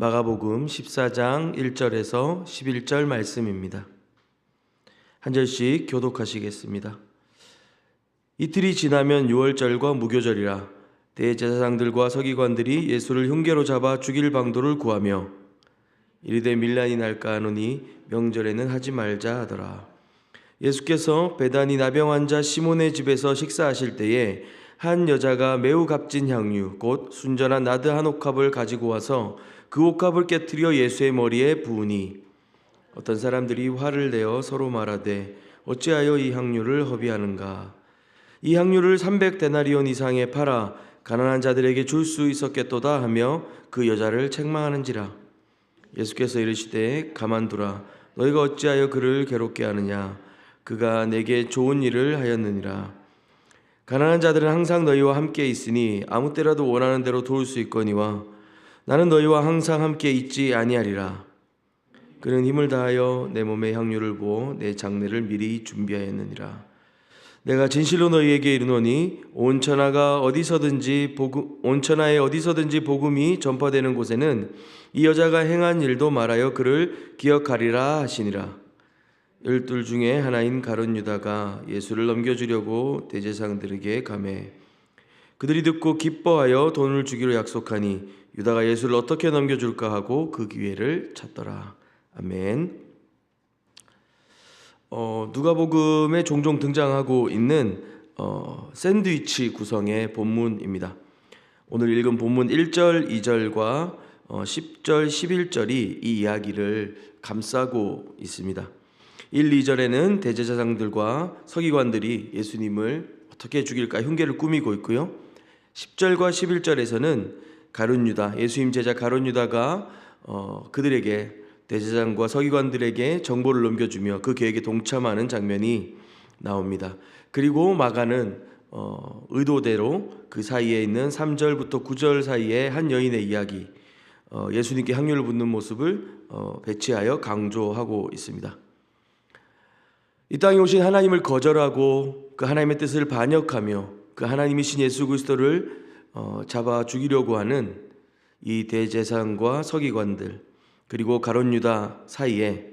마가복음 14장 1절에서 11절 말씀입니다. 한 절씩 교독하시겠습니다. 이틀이 지나면 유월절과 무교절이라 대제사장들과 서기관들이 예수를 흉계로 잡아 죽일 방도를 구하며 이르되 밀란이 날까 하노니 명절에는 하지 말자 하더라. 예수께서 베다니 나병 환자 시몬의 집에서 식사하실 때에 한 여자가 매우 값진 향유 곧 순전한 나드 한 옥합을 가지고 와서 그 옥합을 깨뜨려 예수의 머리에 부으니 어떤 사람들이 화를 내어 서로 말하되 어찌하여 이 향유를 허비하는가. 이 향유를 300데나리온 이상에 팔아 가난한 자들에게 줄 수 있었겠도다 하며 그 여자를 책망하는지라. 예수께서 이르시되 가만두라. 너희가 어찌하여 그를 괴롭게 하느냐. 그가 내게 좋은 일을 하였느니라. 가난한 자들은 항상 너희와 함께 있으니 아무 때라도 원하는 대로 도울 수 있거니와 나는 너희와 항상 함께 있지 아니하리라. 그는 힘을 다하여 내 몸에 향유를 부어 내 장례를 미리 준비하였느니라. 내가 진실로 너희에게 이르노니 온 천하에 어디서든지 복음이 전파되는 곳에는 이 여자가 행한 일도 말하여 그를 기억하리라 하시니라. 12 중에 하나인 가룟 유다가 예수를 넘겨주려고 대제사장들에게 가매 그들이 듣고 기뻐하여 돈을 주기로 약속하니 유다가 예수를 어떻게 넘겨줄까 하고 그 기회를 찾더라. 아멘. 누가복음에 종종 등장하고 있는 샌드위치 구성의 본문입니다. 오늘 읽은 본문 1절, 2절과 10절, 11절이 이 이야기를 감싸고 있습니다. 1, 2절에는 대제사장들과 서기관들이 예수님을 어떻게 죽일까 흉계를 꾸미고 있고요. 10절과 11절에서는 가룟 유다, 예수님 제자 가룟 유다가 그들에게 대제사장과 서기관들에게 정보를 넘겨주며 그 계획에 동참하는 장면이 나옵니다. 그리고 마가는 의도대로 그 사이에 있는 3절부터 9절 사이에 한 여인의 이야기, 예수님께 향유를 붓는 모습을 배치하여 강조하고 있습니다. 이 땅에 오신 하나님을 거절하고 그 하나님의 뜻을 반역하며 그 하나님이신 예수 그리스도를 잡아 죽이려고 하는 이 대제사장과 서기관들 그리고 가룟 유다 사이에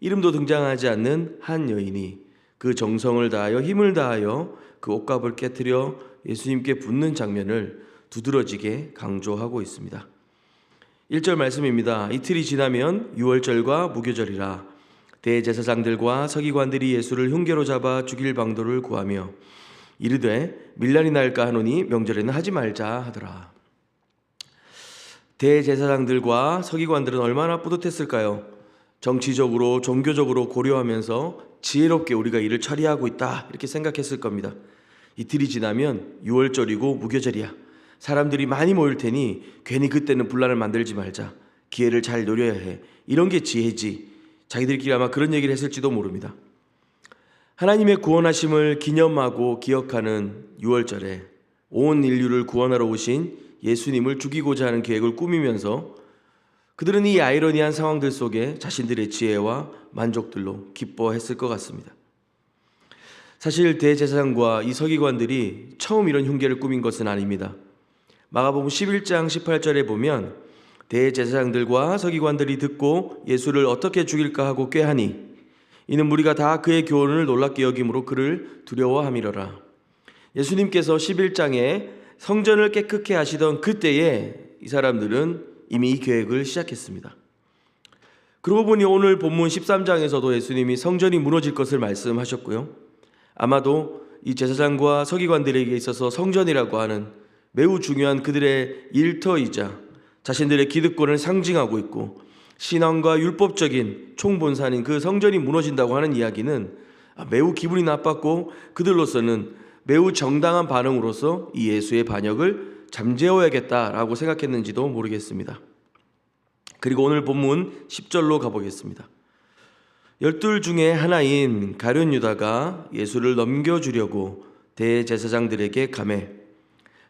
이름도 등장하지 않는 한 여인이 그 정성을 다하여 힘을 다하여 그 옥합을 깨뜨려 예수님께 붓는 장면을 두드러지게 강조하고 있습니다. 1절 말씀입니다. 이틀이 지나면 유월절과 무교절이라 대제사장들과 서기관들이 예수를 흉계로 잡아 죽일 방도를 구하며 이르되 밀란이 날까 하노니 명절에는 하지 말자 하더라. 대제사장들과 서기관들은 얼마나 뿌듯했을까요? 정치적으로 종교적으로 고려하면서 지혜롭게 우리가 일을 처리하고 있다 이렇게 생각했을 겁니다. 이틀이 지나면 유월절이고 무교절이야. 사람들이 많이 모일 테니 괜히 그때는 분란을 만들지 말자. 기회를 잘 노려야 해. 이런 게 지혜지. 자기들끼리 아마 그런 얘기를 했을지도 모릅니다. 하나님의 구원하심을 기념하고 기억하는 유월절에 온 인류를 구원하러 오신 예수님을 죽이고자 하는 계획을 꾸미면서 그들은 이 아이러니한 상황들 속에 자신들의 지혜와 만족들로 기뻐했을 것 같습니다. 사실 대제사장과 이 서기관들이 처음 이런 흉계를 꾸민 것은 아닙니다. 마가복음 11장 18절에 보면 대제사장들과 서기관들이 듣고 예수를 어떻게 죽일까 하고 꾀하니 이는 무리가 다 그의 교훈을 놀랍게 여김으로 그를 두려워함이러라. 예수님께서 11장에 성전을 깨끗게 하시던 그때에 이 사람들은 이미 이 계획을 시작했습니다. 그러고 보니 오늘 본문 13장에서도 예수님이 성전이 무너질 것을 말씀하셨고요. 아마도 이 제사장과 서기관들에게 있어서 성전이라고 하는 매우 중요한 그들의 일터이자 자신들의 기득권을 상징하고 있고 신앙과 율법적인 총본산인 그 성전이 무너진다고 하는 이야기는 매우 기분이 나빴고 그들로서는 매우 정당한 반응으로서 이 예수의 반역을 잠재워야겠다라고 생각했는지도 모르겠습니다. 그리고 오늘 본문 10절로 가보겠습니다. 12 중에 하나인 가룟 유다가 예수를 넘겨주려고 대제사장들에게 가매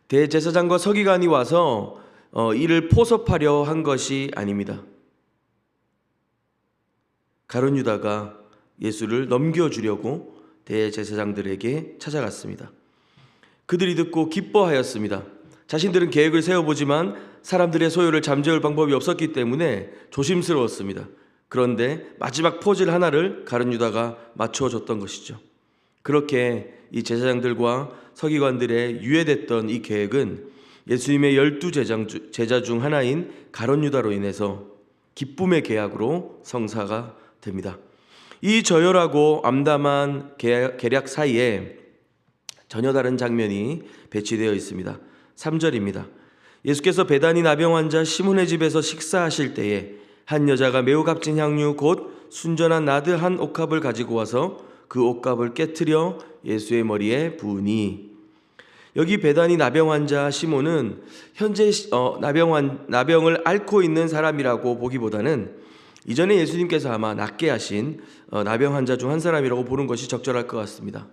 대제사장과 서기관이 와서 이를 포섭하려 한 것이 아닙니다. 가룟 유다가 예수를 넘겨주려고 대제사장들에게 찾아갔습니다. 그들이 듣고 기뻐하였습니다. 자신들은 계획을 세워보지만 사람들의 소유를 잠재울 방법이 없었기 때문에 조심스러웠습니다. 그런데 마지막 퍼즐 하나를 가룟 유다가 맞춰줬던 것이죠. 그렇게 이 제사장들과 서기관들의 유예됐던 이 계획은 예수님의 12 제자 중 하나인 가룟 유다로 인해서 기쁨의 계약으로 성사가 됩니다. 이 저열하고 암담한 계략 사이에 전혀 다른 장면이 배치되어 있습니다. 3절입니다. 예수께서 베다니 나병 환자 시몬의 집에서 식사하실 때에 한 여자가 매우 값진 향유 곧 순전한 나드 한 옥합을 가지고 와서 그 옥합을 깨트려 예수의 머리에 부으니, 여기 베다니 나병 환자 시몬은 현재 나병을 앓고 있는 사람이라고 보기보다는 이전에 예수님께서 아마 낫게 하신 나병 환자 중 한 사람이라고 보는 것이 적절할 것 같습니다.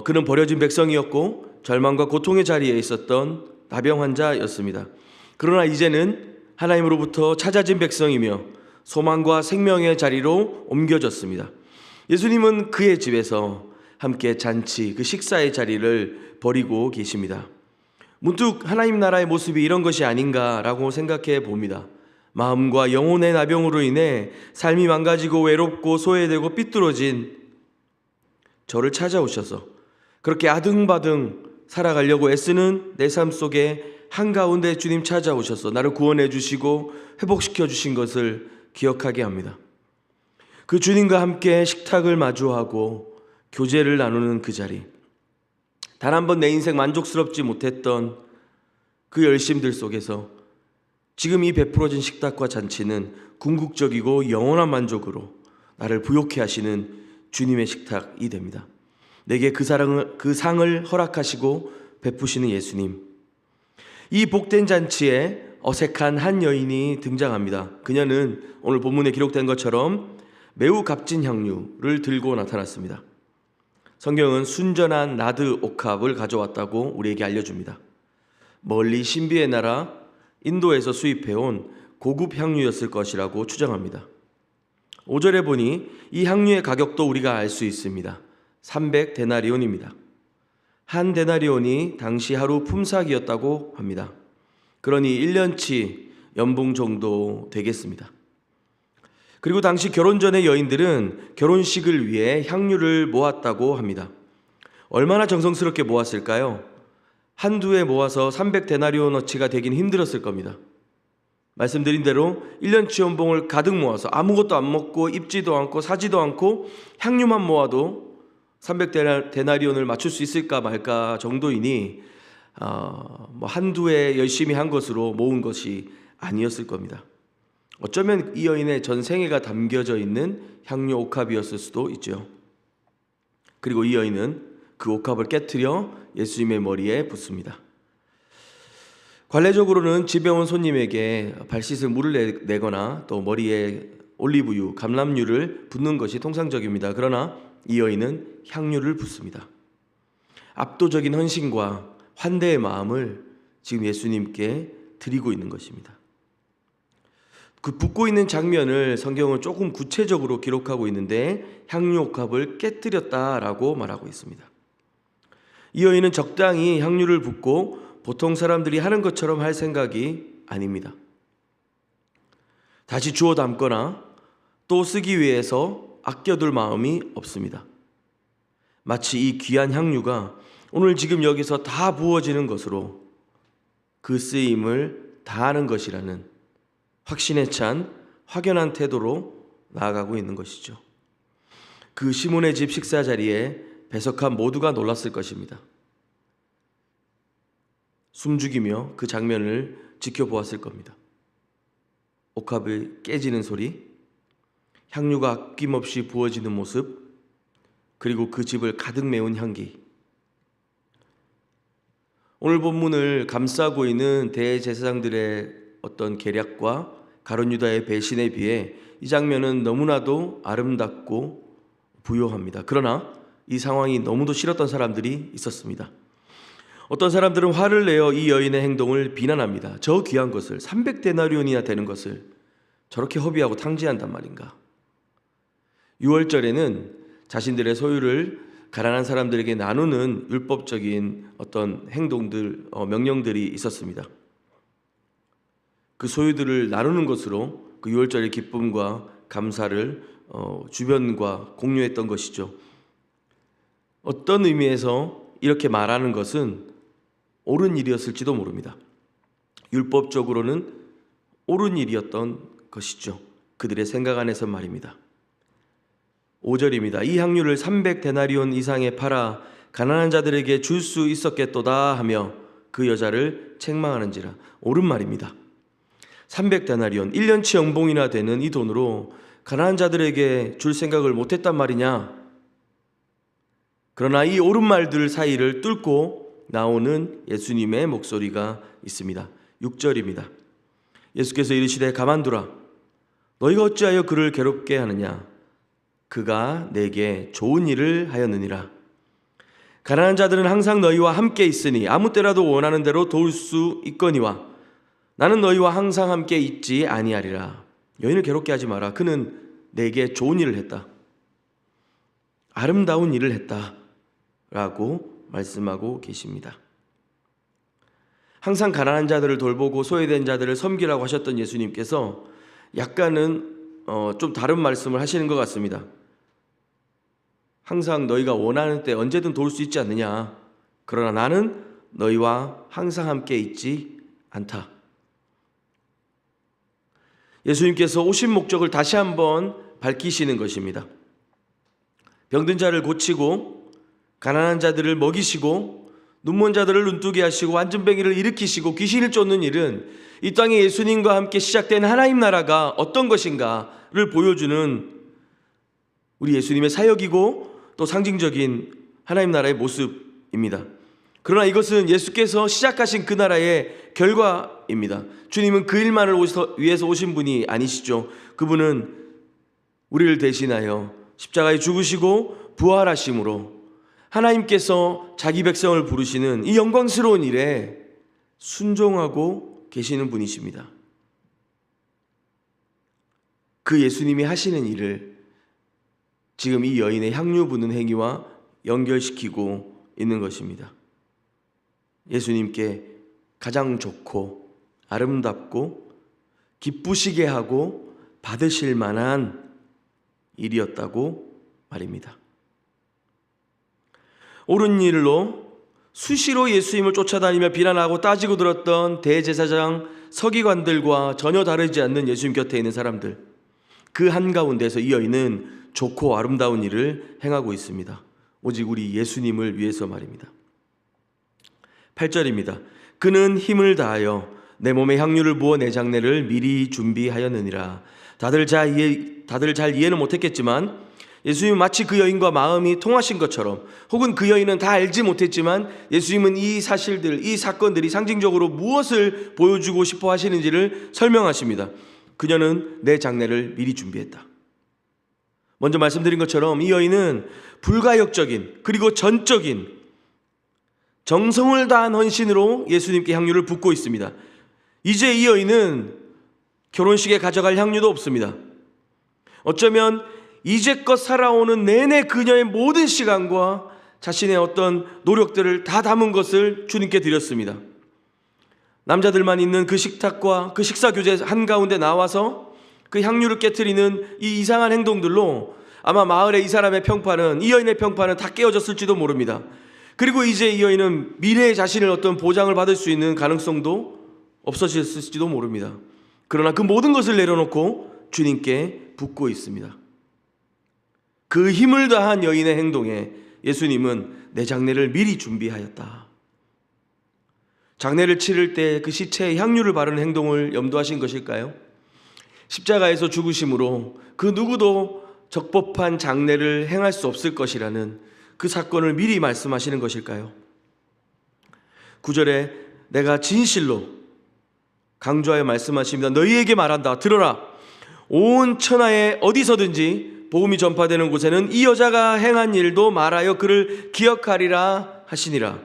그는 버려진 백성이었고 절망과 고통의 자리에 있었던 나병 환자였습니다. 그러나 이제는 하나님으로부터 찾아진 백성이며 소망과 생명의 자리로 옮겨졌습니다. 예수님은 그의 집에서 함께 잔치, 그 식사의 자리를 벌이고 계십니다. 문득 하나님 나라의 모습이 이런 것이 아닌가라고 생각해 봅니다. 마음과 영혼의 나병으로 인해 삶이 망가지고 외롭고 소외되고 삐뚤어진 저를 찾아오셔서 그렇게 아등바등 살아가려고 애쓰는 내 삶 속에 한가운데 주님 찾아오셔서 나를 구원해 주시고 회복시켜 주신 것을 기억하게 합니다. 그 주님과 함께 식탁을 마주하고 교제를 나누는 그 자리, 단 한 번 내 인생 만족스럽지 못했던 그 열심들 속에서 지금 이 베풀어진 식탁과 잔치는 궁극적이고 영원한 만족으로 나를 부욕해 하시는 주님의 식탁이 됩니다. 내게 그 상을 허락하시고 베푸시는 예수님. 이 복된 잔치에 어색한 한 여인이 등장합니다. 그녀는 오늘 본문에 기록된 것처럼 매우 값진 향유를 들고 나타났습니다. 성경은 순전한 나드 옥합을 가져왔다고 우리에게 알려줍니다. 멀리 신비의 나라 인도에서 수입해온 고급 향유였을 것이라고 추정합니다. 5절에 보니 이 향유의 가격도 우리가 알 수 있습니다. 300데나리온입니다. 한 데나리온이 당시 하루 품삯이었다고 합니다. 그러니 1년치 연봉 정도 되겠습니다. 그리고 당시 결혼 전의 여인들은 결혼식을 위해 향유를 모았다고 합니다. 얼마나 정성스럽게 모았을까요? 한두 해 모아서 300데나리온어치가 되긴 힘들었을 겁니다. 말씀드린 대로 1년치 연봉을 가득 모아서 아무것도 안 먹고 입지도 않고 사지도 않고 향유만 모아도 300데나리온을 맞출 수 있을까 말까 정도이니 한두 해 열심히 한 것으로 모은 것이 아니었을 겁니다. 어쩌면 이 여인의 전생애가 담겨져 있는 향유 옥합이었을 수도 있죠. 그리고 이 여인은 그 옥합을 깨트려 예수님의 머리에 붓습니다. 관례적으로는 집에 온 손님에게 발 씻을 물을 내거나 또 머리에 올리브유, 감람유를 붓는 것이 통상적입니다. 그러나 이 여인은 향유를 붓습니다. 압도적인 헌신과 환대의 마음을 지금 예수님께 드리고 있는 것입니다. 그 붓고 있는 장면을 성경은 조금 구체적으로 기록하고 있는데 향유 옥합을 깨뜨렸다라고 말하고 있습니다. 이 여인은 적당히 향유를 붓고 보통 사람들이 하는 것처럼 할 생각이 아닙니다. 다시 주워 담거나 또 쓰기 위해서 아껴둘 마음이 없습니다. 마치 이 귀한 향유가 오늘 지금 여기서 다 부어지는 것으로 그 쓰임을 다하는 것이라는 확신에 찬 확연한 태도로 나아가고 있는 것이죠. 그 시몬의 집 식사 자리에 배석한 모두가 놀랐을 것입니다. 숨죽이며 그 장면을 지켜보았을 겁니다. 옥합이 깨지는 소리, 향유가 아낌없이 부어지는 모습, 그리고 그 집을 가득 메운 향기. 오늘 본문을 감싸고 있는 대제사장들의 어떤 계략과 가룟 유다의 배신에 비해 이 장면은 너무나도 아름답고 부요합니다. 그러나 이 상황이 너무도 싫었던 사람들이 있었습니다. 어떤 사람들은 화를 내어 이 여인의 행동을 비난합니다. 저 귀한 것을 300데나리온이나 되는 것을 저렇게 허비하고 탕진한단 말인가. 유월절에는 자신들의 소유를 가난한 사람들에게 나누는 율법적인 어떤 행동들, 명령들이 있었습니다. 그 소유들을 나누는 것으로 그 유월절의 기쁨과 감사를 주변과 공유했던 것이죠. 어떤 의미에서 이렇게 말하는 것은 옳은 일이었을지도 모릅니다. 율법적으로는 옳은 일이었던 것이죠. 그들의 생각 안에서 말입니다. 5절입니다. 이 향유를 300데나리온 이상에 팔아 가난한 자들에게 줄 수 있었겠도다 하며 그 여자를 책망하는지라. 옳은 말입니다. 300데나리온, 1년치 연봉이나 되는 이 돈으로 가난한 자들에게 줄 생각을 못했단 말이냐? 그러나 이 옳은 말들 사이를 뚫고 나오는 예수님의 목소리가 있습니다. 6절입니다. 예수께서 이르시되 가만두라. 너희가 어찌하여 그를 괴롭게 하느냐? 그가 내게 좋은 일을 하였느니라. 가난한 자들은 항상 너희와 함께 있으니 아무 때라도 원하는 대로 도울 수 있거니와 나는 너희와 항상 함께 있지 아니하리라. 여인을 괴롭게 하지 마라. 그는 내게 좋은 일을 했다. 아름다운 일을 했다. 라고 말씀하고 계십니다. 항상 가난한 자들을 돌보고 소외된 자들을 섬기라고 하셨던 예수님께서 약간은 좀 다른 말씀을 하시는 것 같습니다. 항상 너희가 원하는 때 언제든 도울 수 있지 않느냐. 그러나 나는 너희와 항상 함께 있지 않다. 예수님께서 오신 목적을 다시 한번 밝히시는 것입니다. 병든 자를 고치고 가난한 자들을 먹이시고 눈먼 자들을 눈뜨게 하시고 앉은뱅이를 일으키시고 귀신을 쫓는 일은 이 땅에 예수님과 함께 시작된 하나님 나라가 어떤 것인가를 보여주는 우리 예수님의 사역이고 또 상징적인 하나님 나라의 모습입니다. 그러나 이것은 예수께서 시작하신 그 나라의 결과입니다. 주님은 그 일만을 위해서 오신 분이 아니시죠. 그분은 우리를 대신하여 십자가에 죽으시고 부활하심으로 하나님께서 자기 백성을 부르시는 이 영광스러운 일에 순종하고 계시는 분이십니다. 그 예수님이 하시는 일을 지금 이 여인의 향유 부는 행위와 연결시키고 있는 것입니다. 예수님께 가장 좋고 아름답고 기쁘시게 하고 받으실 만한 일이었다고 말입니다. 옳은 일로 수시로 예수님을 쫓아다니며 비난하고 따지고 들었던 대제사장 서기관들과 전혀 다르지 않는 예수님 곁에 있는 사람들, 그 한가운데서 이 여인은 좋고 아름다운 일을 행하고 있습니다. 오직 우리 예수님을 위해서 말입니다. 8절입니다. 그는 힘을 다하여 내 몸에 향유를 부어 내 장례를 미리 준비하였느니라. 다들 잘 이해는 못했겠지만 예수님은 마치 그 여인과 마음이 통하신 것처럼, 혹은 그 여인은 다 알지 못했지만 예수님은 이 사실들, 이 사건들이 상징적으로 무엇을 보여주고 싶어 하시는지를 설명하십니다. 그녀는 내 장례를 미리 준비했다. 먼저 말씀드린 것처럼 이 여인은 불가역적인 그리고 전적인 정성을 다한 헌신으로 예수님께 향유를 붓고 있습니다. 이제 이 여인은 결혼식에 가져갈 향유도 없습니다. 어쩌면 이제껏 살아오는 내내 그녀의 모든 시간과 자신의 어떤 노력들을 다 담은 것을 주님께 드렸습니다. 남자들만 있는 그 식탁과 그 식사 교제 한가운데 나와서 그 향유를 깨트리는 이 이상한 행동들로 아마 마을의 이 사람의 평판은, 이 여인의 평판은 다 깨어졌을지도 모릅니다. 그리고 이제 이 여인은 미래의 자신을 어떤 보장을 받을 수 있는 가능성도 없어졌을지도 모릅니다. 그러나 그 모든 것을 내려놓고 주님께 붓고 있습니다. 그 힘을 다한 여인의 행동에 예수님은 내 장례를 미리 준비하였다. 장례를 치를 때 그 시체에 향유를 바르는 행동을 염두하신 것일까요? 십자가에서 죽으심으로 그 누구도 적법한 장례를 행할 수 없을 것이라는 그 사건을 미리 말씀하시는 것일까요? 9절에 내가 진실로 강조하여 말씀하십니다. 너희에게 말한다. 들어라. 온 천하에 어디서든지 복음이 전파되는 곳에는 이 여자가 행한 일도 말하여 그를 기억하리라 하시니라.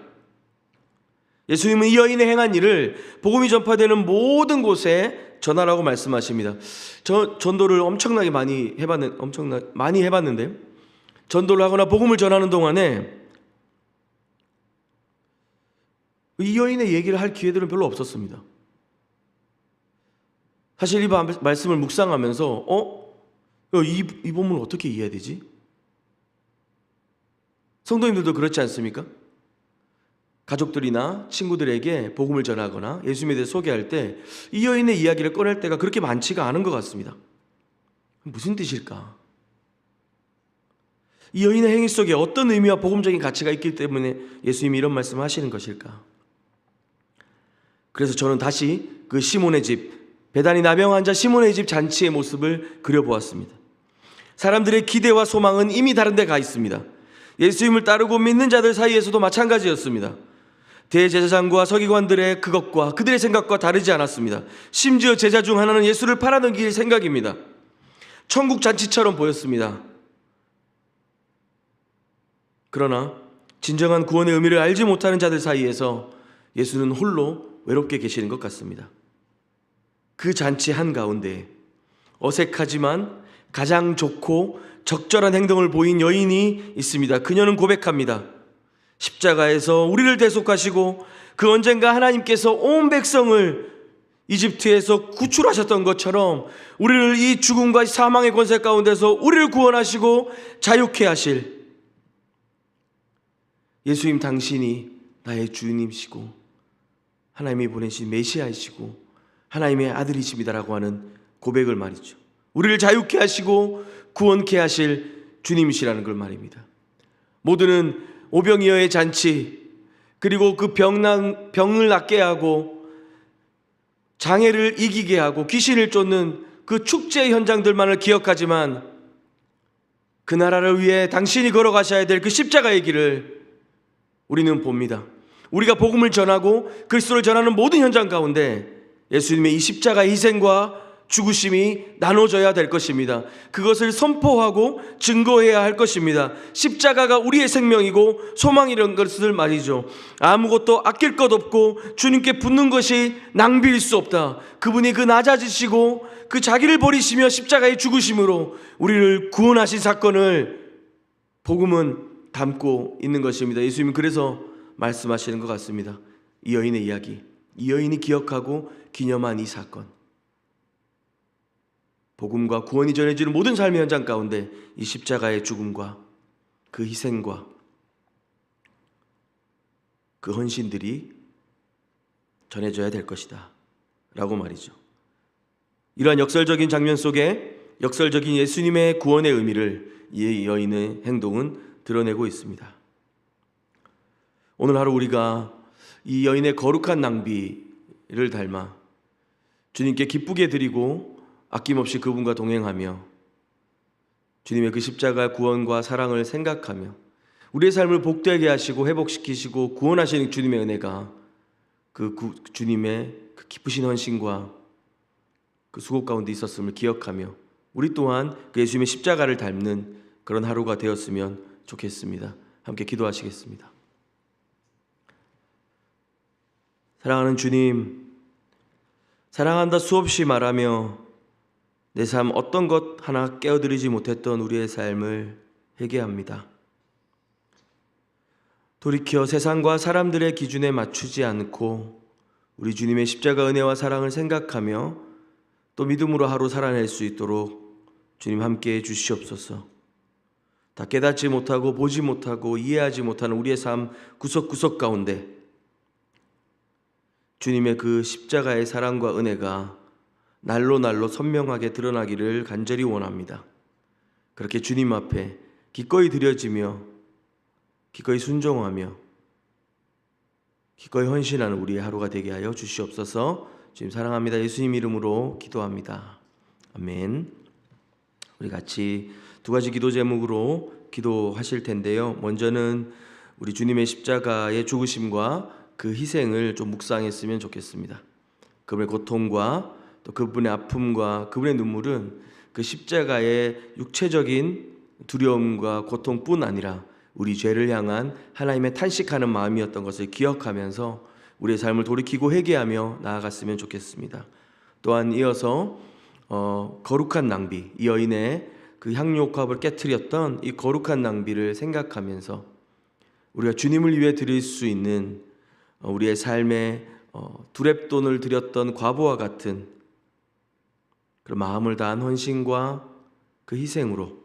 예수님은 이 여인의 행한 일을 복음이 전파되는 모든 곳에 전하라고 말씀하십니다. 저 전도를 엄청나게 많이 해봤는데, 전도를 하거나 복음을 전하는 동안에 이 여인의 얘기를 할 기회들은 별로 없었습니다. 사실 이 말씀을 묵상하면서 이 본문을 어떻게 이해해야 되지? 성도님들도 그렇지 않습니까? 가족들이나 친구들에게 복음을 전하거나 예수님에 대해 소개할 때 이 여인의 이야기를 꺼낼 때가 그렇게 많지가 않은 것 같습니다. 무슨 뜻일까? 이 여인의 행위 속에 어떤 의미와 복음적인 가치가 있기 때문에 예수님이 이런 말씀을 하시는 것일까? 그래서 저는 다시 그 시몬의 집, 베다니 나병 환자 시몬의 집 잔치의 모습을 그려보았습니다. 사람들의 기대와 소망은 이미 다른 데 가 있습니다. 예수님을 따르고 믿는 자들 사이에서도 마찬가지였습니다. 대제사장과 서기관들의 그것과 그들의 생각과 다르지 않았습니다. 심지어 제자 중 하나는 예수를 팔아넘길 생각입니다. 천국 잔치처럼 보였습니다. 그러나 진정한 구원의 의미를 알지 못하는 자들 사이에서 예수는 홀로 외롭게 계시는 것 같습니다. 그 잔치 한가운데 어색하지만 가장 좋고 적절한 행동을 보인 여인이 있습니다. 그녀는 고백합니다. 십자가에서 우리를 대속하시고 그 언젠가 하나님께서 온 백성을 이집트에서 구출하셨던 것처럼 우리를 이 죽음과 사망의 권세 가운데서 우리를 구원하시고 자유케 하실 예수님, 당신이 나의 주님이시고 하나님이 보내신 메시아이시고 하나님의 아들이십니다라고 하는 고백을 말이죠. 우리를 자유케 하시고 구원케 하실 주님이시라는 걸 말입니다. 모두는 오병이어의 잔치, 그리고 그 병을 낫게 하고 장애를 이기게 하고 귀신을 쫓는 그 축제 현장들만을 기억하지만 그 나라를 위해 당신이 걸어가셔야 될 그 십자가의 길을 우리는 봅니다. 우리가 복음을 전하고 그리스도를 전하는 모든 현장 가운데 예수님의 이 십자가의 희생과 죽으심이 나눠져야 될 것입니다. 그것을 선포하고 증거해야 할 것입니다. 십자가가 우리의 생명이고 소망이라는 것을 말이죠. 아무것도 아낄 것 없고 주님께 붙는 것이 낭비일 수 없다. 그분이 그 낮아지시고 그 자기를 버리시며 십자가의 죽으심으로 우리를 구원하신 사건을 복음은 담고 있는 것입니다. 예수님은 그래서 말씀하시는 것 같습니다. 이 여인의 이야기, 이 여인이 기억하고 기념한 이 사건, 복음과 구원이 전해지는 모든 삶의 현장 가운데 이 십자가의 죽음과 그 희생과 그 헌신들이 전해져야 될 것이다 라고 말이죠. 이러한 역설적인 장면 속에 역설적인 예수님의 구원의 의미를 이 여인의 행동은 드러내고 있습니다. 오늘 하루 우리가 이 여인의 거룩한 낭비를 닮아 주님께 기쁘게 드리고 아낌없이 그분과 동행하며 주님의 그 십자가 구원과 사랑을 생각하며 우리의 삶을 복되게 하시고 회복시키시고 구원하시는 주님의 은혜가 주님의 그 기쁘신 헌신과 그 수고 가운데 있었음을 기억하며 우리 또한 그 예수님의 십자가를 닮는 그런 하루가 되었으면 좋겠습니다. 함께 기도하시겠습니다. 사랑하는 주님, 사랑한다 수없이 말하며 내 삶 어떤 것 하나 깨어드리지 못했던 우리의 삶을 회개합니다. 돌이켜 세상과 사람들의 기준에 맞추지 않고 우리 주님의 십자가 은혜와 사랑을 생각하며 또 믿음으로 하루 살아낼 수 있도록 주님 함께해 주시옵소서. 다 깨닫지 못하고 보지 못하고 이해하지 못하는 우리의 삶 구석구석 가운데 주님의 그 십자가의 사랑과 은혜가 날로 선명하게 드러나기를 간절히 원합니다. 그렇게 주님 앞에 기꺼이 드려지며 기꺼이 순종하며 기꺼이 헌신하는 우리의 하루가 되게 하여 주시옵소서. 주님 사랑합니다. 예수님 이름으로 기도합니다. 아멘. 우리 같이 두 가지 기도 제목으로 기도하실 텐데요. 먼저는 우리 주님의 십자가의 죽으심과 그 희생을 좀 묵상했으면 좋겠습니다. 그분의 고통과 또 그분의 아픔과 그분의 눈물은 그 십자가의 육체적인 두려움과 고통뿐 아니라 우리 죄를 향한 하나님의 탄식하는 마음이었던 것을 기억하면서 우리의 삶을 돌이키고 회개하며 나아갔으면 좋겠습니다. 또한 이어서 거룩한 낭비, 이 여인의 그 향유옥합을 깨트렸던 이 거룩한 낭비를 생각하면서 우리가 주님을 위해 드릴 수 있는 우리의 삶에 두렙돈을 드렸던 과부와 같은 그런 마음을 다한 헌신과 그 희생으로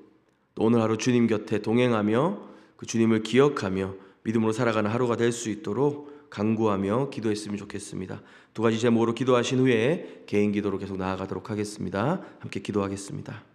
또 오늘 하루 주님 곁에 동행하며 그 주님을 기억하며 믿음으로 살아가는 하루가 될 수 있도록 간구하며 기도했으면 좋겠습니다. 두 가지 제목으로 기도하신 후에 개인 기도로 계속 나아가도록 하겠습니다. 함께 기도하겠습니다.